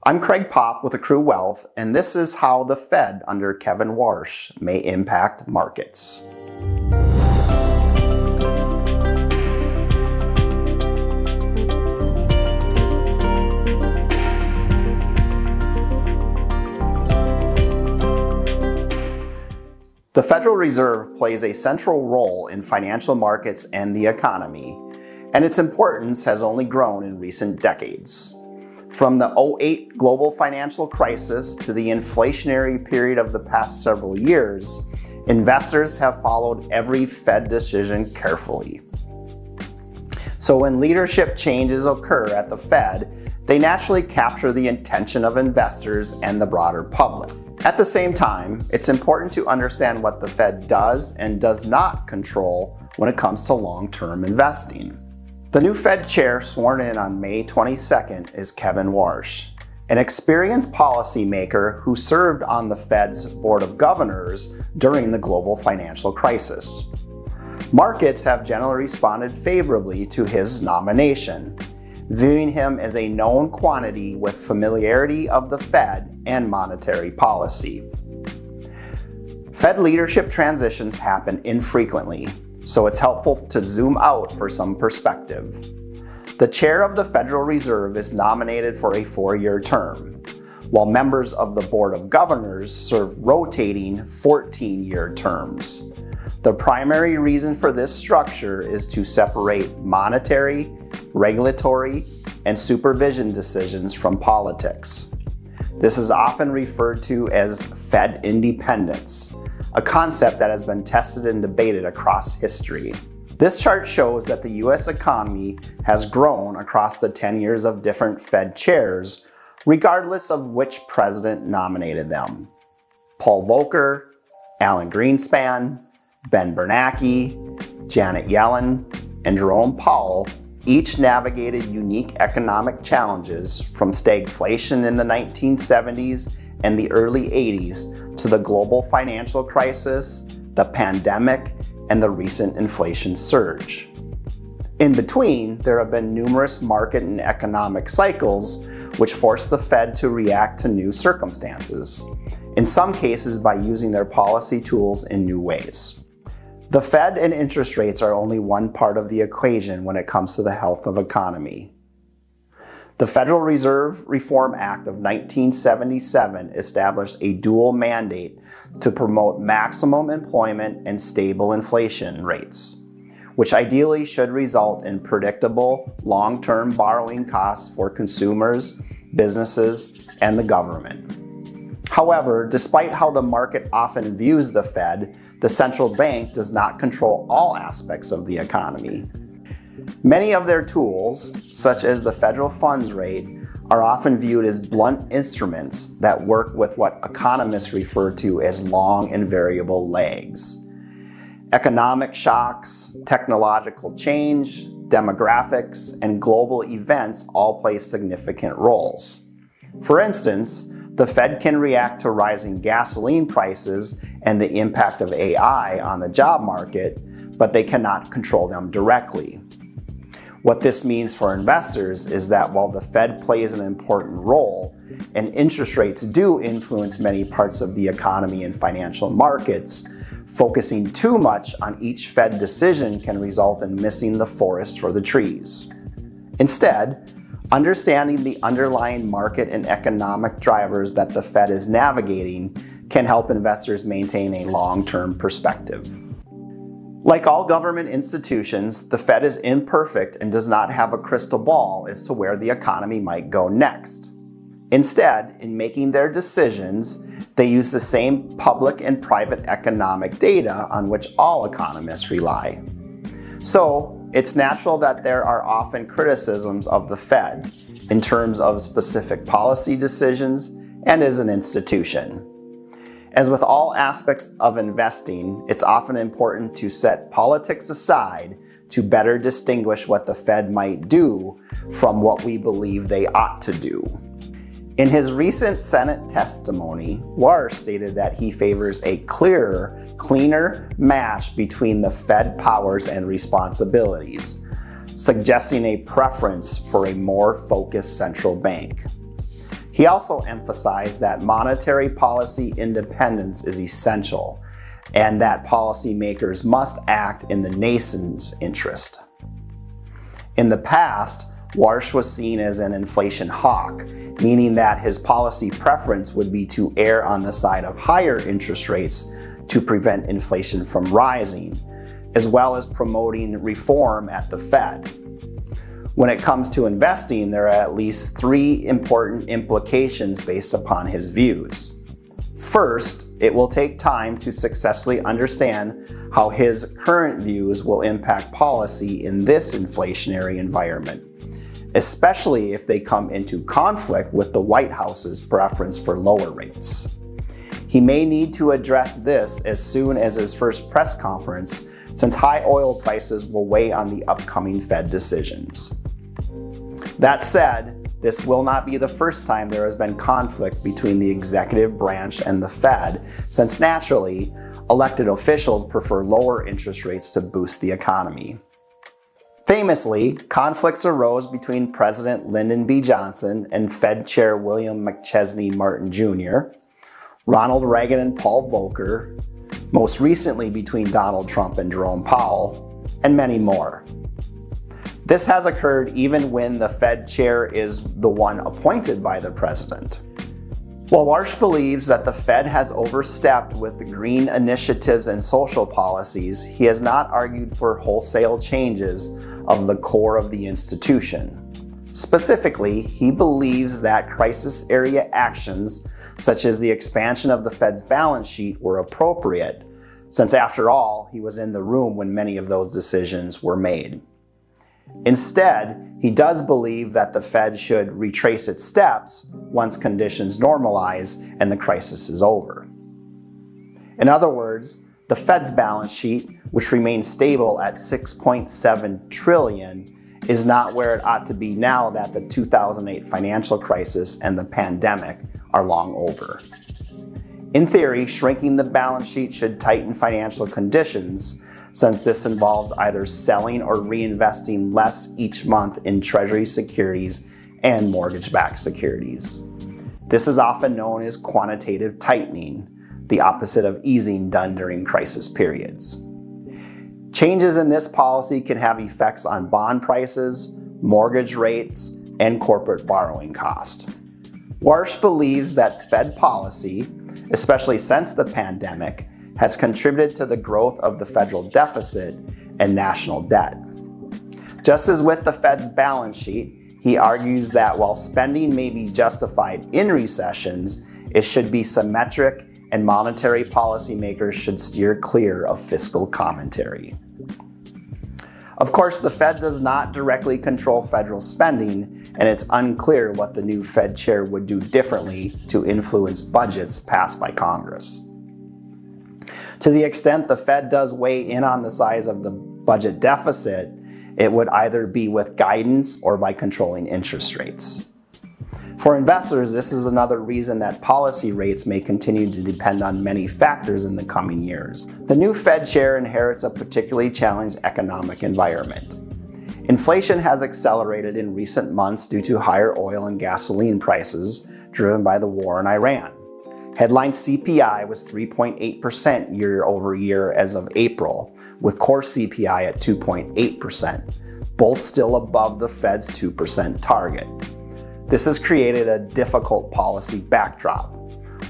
I'm Craig Popp with Accrue Wealth, and this is how the Fed under Kevin Warsh may impact markets. The Federal Reserve plays a central role in financial markets and the economy, and its importance has only grown in recent decades. From the 2008 global financial crisis to the inflationary period of the past several years, investors have followed every Fed decision carefully. So when leadership changes occur at the Fed, they naturally capture the attention of investors and the broader public. At the same time, it's important to understand what the Fed does and does not control when it comes to long-term investing. The new Fed chair sworn in on May 22nd is Kevin Warsh, an experienced policymaker who served on the Fed's Board of Governors during the global financial crisis. Markets have generally responded favorably to his nomination, viewing him as a known quantity with familiarity of the Fed and monetary policy. Fed leadership transitions happen infrequently, so it's helpful to zoom out for some perspective. The chair of the Federal Reserve is nominated for a 4-year term, while members of the Board of Governors serve rotating 14-year terms. The primary reason for this structure is to separate monetary, regulatory, and supervision decisions from politics. This is often referred to as Fed independence, a concept that has been tested and debated across history. This chart shows that the U.S. economy has grown across the 10 years of different Fed chairs, regardless of which president nominated them. Paul Volcker, Alan Greenspan, Ben Bernanke, Janet Yellen, and Jerome Powell each navigated unique economic challenges from stagflation in the 1970s and the early 80s to the global financial crisis, the pandemic, and the recent inflation surge. In between, there have been numerous market and economic cycles which forced the Fed to react to new circumstances, in some cases by using their policy tools in new ways. The Fed and interest rates are only one part of the equation when it comes to the health of economy. The Federal Reserve Reform Act of 1977 established a dual mandate to promote maximum employment and stable inflation rates, which ideally should result in predictable long-term borrowing costs for consumers, businesses, and the government. However, despite how the market often views the Fed, the central bank does not control all aspects of the economy. Many of their tools, such as the federal funds rate, are often viewed as blunt instruments that work with what economists refer to as long and variable lags. Economic shocks, technological change, demographics, and global events all play significant roles. For instance, the Fed can react to rising gasoline prices and the impact of AI on the job market, but they cannot control them directly. What this means for investors is that while the Fed plays an important role, and interest rates do influence many parts of the economy and financial markets, focusing too much on each Fed decision can result in missing the forest for the trees. Instead, understanding the underlying market and economic drivers that the Fed is navigating can help investors maintain a long-term perspective. Like all government institutions, the Fed is imperfect and does not have a crystal ball as to where the economy might go next. Instead, in making their decisions, they use the same public and private economic data on which all economists rely. So, it's natural that there are often criticisms of the Fed in terms of specific policy decisions and as an institution. As with all aspects of investing, it's often important to set politics aside to better distinguish what the Fed might do from what we believe they ought to do. In his recent Senate testimony, Warsh stated that he favors a clearer, cleaner match between the Fed powers and responsibilities, suggesting a preference for a more focused central bank. He also emphasized that monetary policy independence is essential and that policymakers must act in the nation's interest. In the past, Warsh was seen as an inflation hawk, meaning that his policy preference would be to err on the side of higher interest rates to prevent inflation from rising, as well as promoting reform at the Fed. When it comes to investing, there are at least three important implications based upon his views. First, it will take time to successfully understand how his current views will impact policy in this inflationary environment, especially if they come into conflict with the White House's preference for lower rates. He may need to address this as soon as his first press conference, since high oil prices will weigh on the upcoming Fed decisions. That said, this will not be the first time there has been conflict between the executive branch and the Fed, since naturally, elected officials prefer lower interest rates to boost the economy. Famously, conflicts arose between President Lyndon B. Johnson and Fed Chair William McChesney Martin Jr., Ronald Reagan and Paul Volcker, most recently between Donald Trump and Jerome Powell, and many more. This has occurred even when the Fed chair is the one appointed by the president. While Warsh believes that the Fed has overstepped with the green initiatives and social policies, he has not argued for wholesale changes of the core of the institution. Specifically, he believes that crisis area actions, such as the expansion of the Fed's balance sheet, were appropriate, since after all, he was in the room when many of those decisions were made. Instead, he does believe that the Fed should retrace its steps once conditions normalize and the crisis is over. In other words, the Fed's balance sheet, which remains stable at $6.7 trillion, is not where it ought to be now that the 2008 financial crisis and the pandemic are long over. In theory, shrinking the balance sheet should tighten financial conditions, since this involves either selling or reinvesting less each month in Treasury securities and mortgage-backed securities. This is often known as quantitative tightening, the opposite of easing done during crisis periods. Changes in this policy can have effects on bond prices, mortgage rates, and corporate borrowing cost. Warsh believes that Fed policy, especially since the pandemic, has contributed to the growth of the federal deficit and national debt. Just as with the Fed's balance sheet, he argues that while spending may be justified in recessions, it should be symmetric and monetary policymakers should steer clear of fiscal commentary. Of course, the Fed does not directly control federal spending, and it's unclear what the new Fed chair would do differently to influence budgets passed by Congress. To the extent the Fed does weigh in on the size of the budget deficit, it would either be with guidance or by controlling interest rates. For investors, this is another reason that policy rates may continue to depend on many factors in the coming years. The new Fed chair inherits a particularly challenged economic environment. Inflation has accelerated in recent months due to higher oil and gasoline prices driven by the war in Iran. Headline CPI was 3.8% year over year as of April, with core CPI at 2.8%, both still above the Fed's 2% target. This has created a difficult policy backdrop.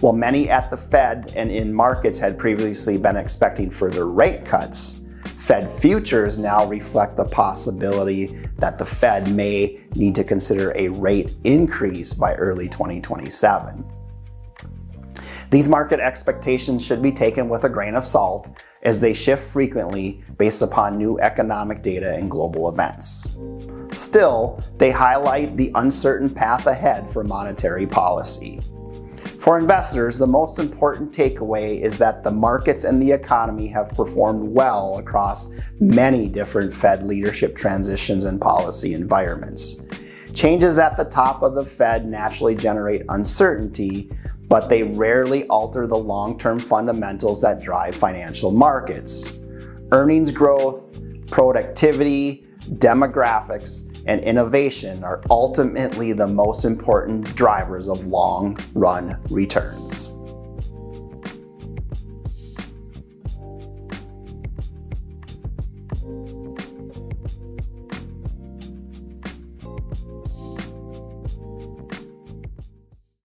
While many at the Fed and in markets had previously been expecting further rate cuts, Fed futures now reflect the possibility that the Fed may need to consider a rate increase by early 2027. These market expectations should be taken with a grain of salt, as they shift frequently based upon new economic data and global events. Still, they highlight the uncertain path ahead for monetary policy. For investors, the most important takeaway is that the markets and the economy have performed well across many different Fed leadership transitions and policy environments. Changes at the top of the Fed naturally generate uncertainty, but they rarely alter the long-term fundamentals that drive financial markets. Earnings growth, productivity, demographics, and innovation are ultimately the most important drivers of long-run returns.